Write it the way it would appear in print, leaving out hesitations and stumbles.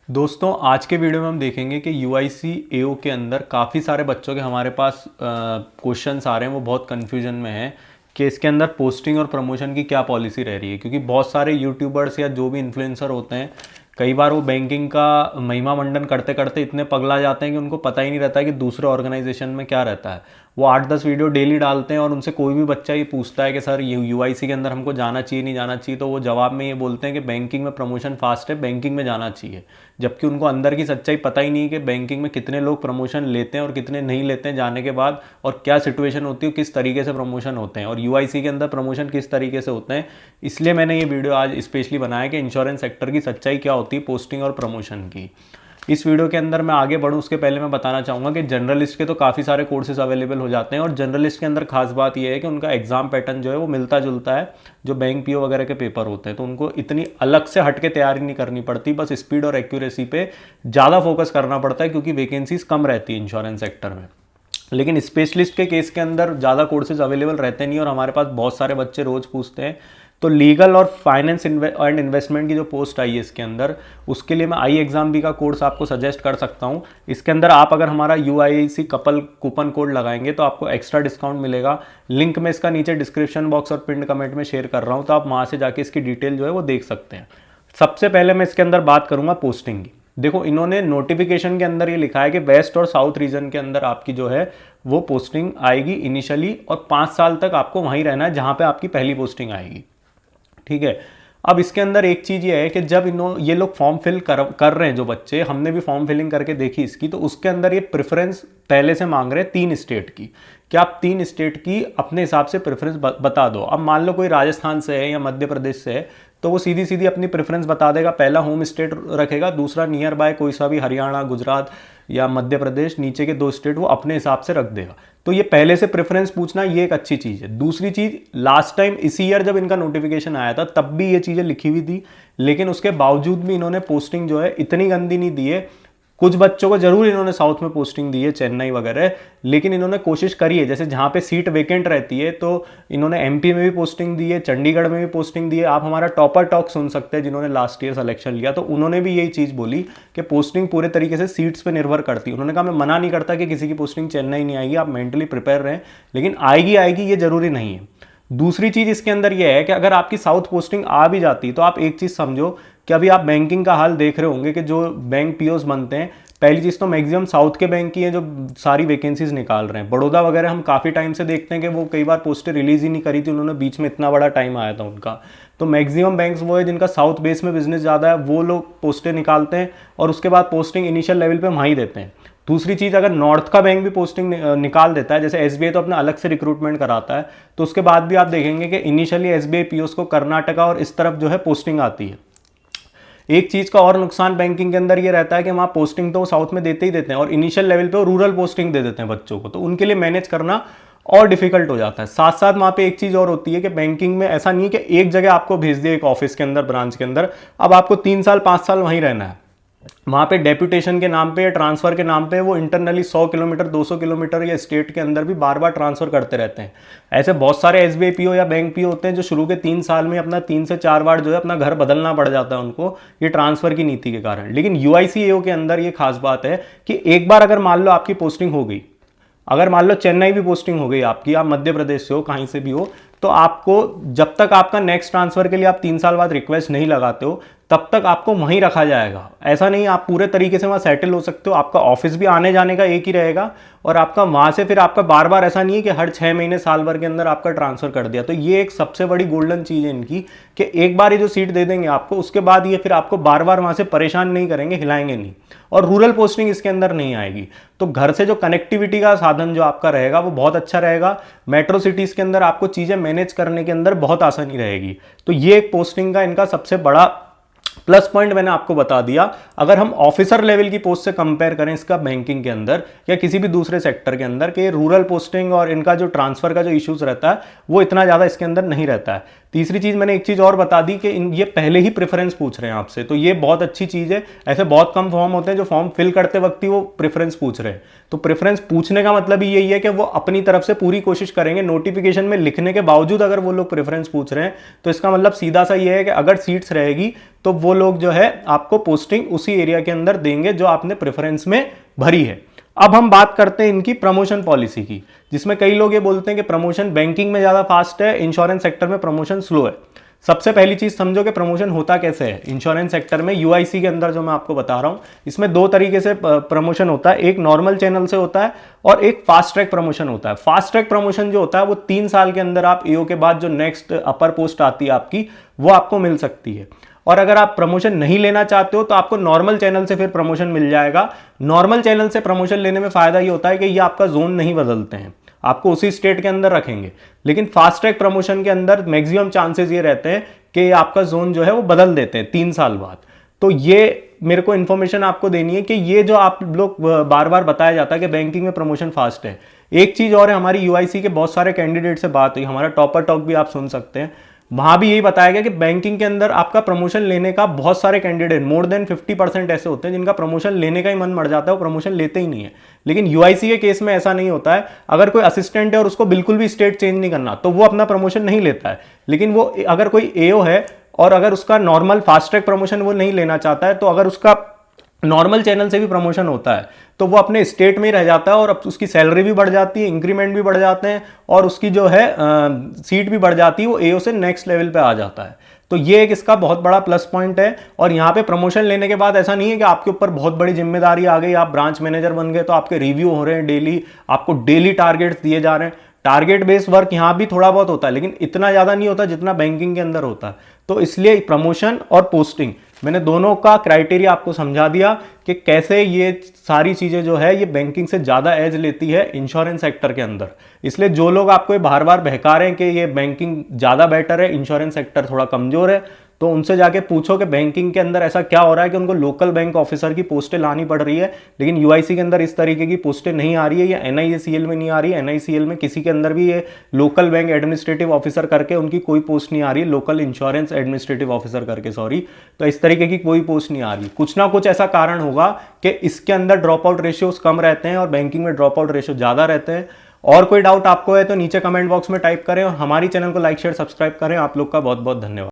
दोस्तों आज के वीडियो में हम देखेंगे कि यूआईसी एओ के अंदर काफ़ी सारे बच्चों के हमारे पास क्वेश्चंस आ रहे हैं, वो बहुत कन्फ्यूजन में हैं कि इसके अंदर पोस्टिंग और प्रमोशन की क्या पॉलिसी रह रही है। क्योंकि बहुत सारे यूट्यूबर्स या जो भी इन्फ्लुएंसर होते हैं, कई बार वो बैंकिंग का महिमा मंडन करते करते इतने पगला जाते हैं कि उनको पता ही नहीं रहता है कि दूसरे ऑर्गेनाइजेशन में क्या रहता है। वो 8-10 वीडियो डेली डालते हैं और उनसे कोई भी बच्चा ये पूछता है कि सर यूआईसी के अंदर हमको जाना चाहिए नहीं जाना चाहिए, तो वो जवाब में ये बोलते हैं कि बैंकिंग में प्रमोशन फास्ट है, बैंकिंग में जाना चाहिए। जबकि उनको अंदर की सच्चाई पता ही नहीं है कि बैंकिंग में कितने लोग प्रमोशन लेते हैं और कितने नहीं लेते हैं जाने के बाद, और क्या सिचुएशन होती है, किस तरीके से प्रमोशन होते हैं और यूआईसी के अंदर प्रमोशन किस तरीके से होते हैं। इसलिए मैंने ये वीडियो आज स्पेशली बनाया कि इंश्योरेंस सेक्टर की सच्चाई क्या होती है पोस्टिंग और प्रमोशन की। इस वीडियो के अंदर मैं आगे बढ़ूं उसके पहले मैं बताना चाहूँगा कि जनरलिस्ट के तो काफ़ी सारे कोर्सेज अवेलेबल हो जाते हैं, और जनरलिस्ट के अंदर खास बात यह है कि उनका एग्जाम पैटर्न जो है वो मिलता जुलता है जो बैंक पीओ वगैरह के पेपर होते हैं। तो उनको इतनी अलग से हट के तैयारी नहीं करनी पड़ती, बस स्पीड और एक्यूरेसी पे ज़्यादा फोकस करना पड़ता है क्योंकि वैकेंसीज कम रहती है इंश्योरेंस सेक्टर में। लेकिन स्पेशलिस्ट के केस के अंदर ज़्यादा कोर्सेज अवेलेबल रहते नहीं और हमारे पास बहुत सारे बच्चे रोज़ पूछते हैं। तो लीगल और फाइनेंस एंड इन्वेस्टमेंट की जो पोस्ट आई है इसके अंदर, उसके लिए मैं आई एग्जाम बी का कोर्स आपको सजेस्ट कर सकता हूँ। इसके अंदर आप अगर हमारा यूआईसी कपल कूपन कोड लगाएंगे तो आपको एक्स्ट्रा डिस्काउंट मिलेगा। लिंक मैं इसका नीचे डिस्क्रिप्शन बॉक्स और पिन कमेंट में शेयर कर रहा हूँ, तो आप वहाँ से जाके इसकी डिटेल जो है वो देख सकते हैं। सबसे पहले मैं इसके अंदर बात करूँगा पोस्टिंग की। देखो, इन्होंने नोटिफिकेशन के अंदर ये लिखा है कि वेस्ट और साउथ रीजन के अंदर आपकी जो है वो पोस्टिंग आएगी इनिशियली, और 5 साल तक आपको वहीं रहना है जहाँ पे आपकी पहली पोस्टिंग आएगी। ठीक है। अब इसके अंदर एक चीज़ ये है कि जब ये लोग फॉर्म फिल कर रहे हैं, जो बच्चे, हमने भी फॉर्म फिलिंग करके देखी इसकी, तो उसके अंदर ये प्रेफरेंस पहले से मांग रहे हैं 3 स्टेट की, कि आप 3 स्टेट की अपने हिसाब से प्रेफरेंस बता दो। अब मान लो कोई राजस्थान से है या मध्य प्रदेश से है, तो वो सीधी सीधी अपनी प्रेफरेंस बता देगा। पहला होम स्टेट रखेगा, दूसरा नियर बाय कोई सा भी हरियाणा, गुजरात या मध्य प्रदेश, नीचे के 2 स्टेट वो अपने हिसाब से रख देगा। तो ये पहले से प्रेफरेंस पूछना ये एक अच्छी चीज़ है। दूसरी चीज़, लास्ट टाइम इसी ईयर जब इनका नोटिफिकेशन आया था तब भी ये चीज़ें लिखी हुई थी, लेकिन उसके बावजूद भी इन्होंने पोस्टिंग जो है इतनी गंदी नहीं दी है। कुछ बच्चों को जरूर इन्होंने साउथ में पोस्टिंग दी है, चेन्नई वगैरह, लेकिन इन्होंने कोशिश करी है। जैसे जहाँ पे सीट वेकेंट रहती है तो इन्होंने एमपी में भी पोस्टिंग दी है, चंडीगढ़ में भी पोस्टिंग दी है। आप हमारा टॉपर टॉक सुन सकते हैं जिन्होंने लास्ट ईयर सिलेक्शन लिया, तो उन्होंने भी यही चीज़ बोली कि पोस्टिंग पूरे तरीके से सीट्स पे निर्भर करती है। उन्होंने कहा मैं मना नहीं करता कि किसी की पोस्टिंग चेन्नई नहीं आएगी, आप मेंटली प्रिपेयर रहें, लेकिन आएगी आएगी ये जरूरी नहीं है। दूसरी चीज़ इसके अंदर यह है कि अगर आपकी साउथ पोस्टिंग आ भी जाती तो आप एक चीज़ समझो कि अभी आप बैंकिंग का हाल देख रहे होंगे कि जो बैंक पीओस बनते हैं, पहली चीज़ तो मैक्सिमम साउथ के बैंक की है जो सारी वैकेंसीज निकाल रहे हैं। बड़ौदा वगैरह हम काफ़ी टाइम से देखते हैं कि वो कई बार पोस्टें रिलीज ही नहीं करी थी, उन्होंने बीच में इतना बड़ा टाइम आया था उनका। तो मैक्सिमम बैंक्स वो है जिनका साउथ बेस में बिजनेस ज़्यादा है, वो लोग पोस्टें निकालते हैं और उसके बाद पोस्टिंग इनिशियल लेवल पे वहीं देते हैं। दूसरी चीज़, अगर नॉर्थ का बैंक भी पोस्टिंग निकाल देता है, जैसे एसबीआई तो अपना अलग से रिक्रूटमेंट कराता है, तो उसके बाद भी आप देखेंगे कि इनिशियली एसबीआई पीओस को कर्नाटका और इस तरफ जो है पोस्टिंग आती है। एक चीज़ का और नुकसान बैंकिंग के अंदर ये रहता है कि वहाँ पोस्टिंग तो साउथ में देते ही देते हैं और इनिशियल लेवल पे रूरल पोस्टिंग दे देते हैं बच्चों को, तो उनके लिए मैनेज करना और डिफिकल्ट हो जाता है। साथ साथ वहाँ पे एक चीज़ और होती है कि बैंकिंग में ऐसा नहीं है कि एक जगह आपको भेज दिया एक ऑफिस के अंदर, ब्रांच के अंदर, अब आपको 3 साल 5 साल वहीं रहना है। वहाँ पे डेप्यूटेशन के नाम पे या ट्रांसफ़र के नाम पे वो इंटरनली 100 किलोमीटर 200 किलोमीटर या स्टेट के अंदर भी बार बार ट्रांसफ़र करते रहते हैं। ऐसे बहुत सारे एसबीआई पीओ या बैंक पीओ होते हैं जो शुरू के 3 साल में अपना 3 से 4 बार जो है अपना घर बदलना पड़ जाता है उनको, ये ट्रांसफ़र की नीति के कारण। लेकिन यूआईसी एओ के अंदर ये खास बात है कि एक बार अगर मान लो आपकी पोस्टिंग हो गई, अगर मान लो चेन्नई भी पोस्टिंग हो गई आपकी, आप मध्य प्रदेश से हो, कहीं से भी हो, तो आपको जब तक आपका नेक्स्ट ट्रांसफ़र के लिए आप 3 साल बाद रिक्वेस्ट नहीं लगाते हो तब तक आपको वहीं रखा जाएगा। ऐसा नहीं आप पूरे तरीके से वहाँ सेटल हो सकते हो, आपका ऑफिस भी आने जाने का एक ही रहेगा और आपका वहाँ से फिर आपका बार बार ऐसा नहीं है कि हर 6 महीने साल भर के अंदर आपका ट्रांसफ़र कर दिया। तो ये एक सबसे बड़ी गोल्डन चीज़ है इनकी कि एक बार ये जो सीट दे देंगे आपको, उसके बाद ये फिर आपको बार बार वहाँ से परेशान नहीं करेंगे, हिलाएंगे नहीं, और रूरल पोस्टिंग इसके अंदर नहीं आएगी। तो घर से जो कनेक्टिविटी का साधन जो आपका रहेगा वो बहुत अच्छा रहेगा। मेट्रो सिटीज़ के अंदर आपको चीज़ें मैनेज करने के अंदर बहुत आसानी रहेगी। तो ये एक पोस्टिंग का इनका सबसे बड़ा प्लस पॉइंट मैंने आपको बता दिया। अगर हम ऑफिसर लेवल की पोस्ट से कंपेयर करें इसका बैंकिंग के अंदर या किसी भी दूसरे सेक्टर के अंदर, कि रूरल पोस्टिंग और इनका जो ट्रांसफर का जो इश्यूज रहता है वो इतना ज़्यादा इसके अंदर नहीं रहता है। तीसरी चीज़ मैंने एक चीज़ और बता दी कि ये पहले ही प्रेफरेंस पूछ रहे हैं आपसे, तो ये बहुत अच्छी चीज़ है। ऐसे बहुत कम फॉर्म होते हैं जो फॉर्म फिल करते वक्त ही वो प्रेफरेंस पूछ रहे हैं। तो प्रेफरेंस पूछने का मतलब ही यही है कि वो अपनी तरफ से पूरी कोशिश करेंगे। नोटिफिकेशन में लिखने के बावजूद अगर वो लोग प्रेफरेंस पूछ रहे हैं तो इसका मतलब सीधा सा ये है कि अगर सीट्स रहेगी तो वो लोग जो है आपको पोस्टिंग उसी एरिया के अंदर देंगे जो आपने प्रेफरेंस में भरी है। अब हम बात करते हैं इनकी प्रमोशन पॉलिसी की, जिसमें कई लोग ये बोलते हैं कि प्रमोशन बैंकिंग में ज़्यादा फास्ट है, इंश्योरेंस सेक्टर में प्रमोशन स्लो है। सबसे पहली चीज़ समझो कि प्रमोशन होता कैसे है इंश्योरेंस सेक्टर में। यूआईसी के अंदर जो मैं आपको बता रहा हूँ, इसमें दो तरीके से प्रमोशन होता है। एक नॉर्मल चैनल से होता है और एक फास्ट ट्रैक प्रमोशन होता है। फास्ट ट्रैक प्रमोशन जो होता है वो 3 साल के अंदर आप एओ के बाद जो नेक्स्ट अपर पोस्ट आती है आपकी, वो आपको मिल सकती है। और अगर आप प्रमोशन नहीं लेना चाहते हो तो आपको नॉर्मल चैनल से फिर प्रमोशन मिल जाएगा। नॉर्मल चैनल से प्रमोशन लेने में फायदा ये होता है कि ये आपका जोन नहीं बदलते हैं, आपको उसी स्टेट के अंदर रखेंगे। लेकिन फास्ट ट्रैक प्रमोशन के अंदर मैक्सिमम चांसेस ये रहते हैं कि आपका जोन जो है वो बदल देते हैं 3 साल बाद। तो ये मेरे को इन्फॉर्मेशन आपको देनी है कि ये जो आप लोग बार बार बताया जाता है कि बैंकिंग में प्रमोशन फास्ट है। एक चीज और है, हमारी यूआईसी के बहुत सारे कैंडिडेट से बात हुई, हमारा टॉपर टॉक भी आप सुन सकते हैं, वहां भी यही बताया गया कि बैंकिंग के अंदर आपका प्रमोशन लेने का बहुत सारे कैंडिडेट, मोर देन 50% ऐसे होते हैं जिनका प्रमोशन लेने का ही मन मर जाता है, वो प्रमोशन लेते ही नहीं है। लेकिन यूआईसी के केस में ऐसा नहीं होता है। अगर कोई असिस्टेंट है और उसको बिल्कुल भी स्टेट चेंज नहीं करना तो वो अपना प्रमोशन नहीं लेता है। लेकिन वो अगर कोई एओ है और अगर उसका नॉर्मल फास्ट ट्रैक प्रमोशन वो नहीं लेना चाहता है, तो अगर उसका नॉर्मल चैनल से भी प्रमोशन होता है तो वो अपने स्टेट में ही रह जाता है और अब उसकी सैलरी भी बढ़ जाती है, इंक्रीमेंट भी बढ़ जाते हैं और उसकी जो है सीट भी बढ़ जाती है, वो एओ से नेक्स्ट लेवल पे आ जाता है। तो ये एक इसका बहुत बड़ा प्लस पॉइंट है। और यहाँ पे प्रमोशन लेने के बाद ऐसा नहीं है कि आपके ऊपर बहुत बड़ी जिम्मेदारी आ गई, आप ब्रांच मैनेजर बन गए तो आपके रिव्यू हो रहे हैं डेली, आपको डेली टारगेट्स दिए जा रहे हैं। टारगेट बेस्ड वर्क यहाँ भी थोड़ा बहुत होता है लेकिन इतना ज़्यादा नहीं होता जितना बैंकिंग के अंदर होता है। तो इसलिए प्रमोशन और पोस्टिंग, मैंने दोनों का क्राइटेरिया आपको समझा दिया कि कैसे ये सारी चीज़ें जो है ये बैंकिंग से ज़्यादा एज लेती है इंश्योरेंस सेक्टर के अंदर। इसलिए जो लोग आपको ये बार बार बहका रहे हैं कि ये बैंकिंग ज़्यादा बेटर है, इंश्योरेंस सेक्टर थोड़ा कमज़ोर है, तो उनसे जाके पूछो कि बैंकिंग के अंदर ऐसा क्या हो रहा है कि उनको लोकल बैंक ऑफिसर की पोस्टें लानी पड़ रही है लेकिन यूआईसी के अंदर इस तरीके की पोस्टें नहीं आ रही है, या एनआईसीएल में नहीं आ रही है। एनआईसीएल में किसी के अंदर भी ये लोकल बैंक एडमिनिस्ट्रेटिव ऑफिसर करके उनकी कोई पोस्ट नहीं आ रही है, लोकल इंश्योरेंस एडमिनिस्ट्रेटिव ऑफिसर करके, सॉरी। तो इस तरीके की कोई पोस्ट नहीं आ रही। कुछ ना कुछ ऐसा कारण होगा कि इसके अंदर ड्रॉप आउट रेशियोज कम रहते हैं और बैंकिंग में ड्रॉप आउट रेशियो ज़्यादा रहते हैं। और कोई डाउट आपको है तो नीचे कमेंट बॉक्स में टाइप करें और हमारी चैनल को लाइक शेयर सब्सक्राइब करें। आप लोग का बहुत बहुत धन्यवाद।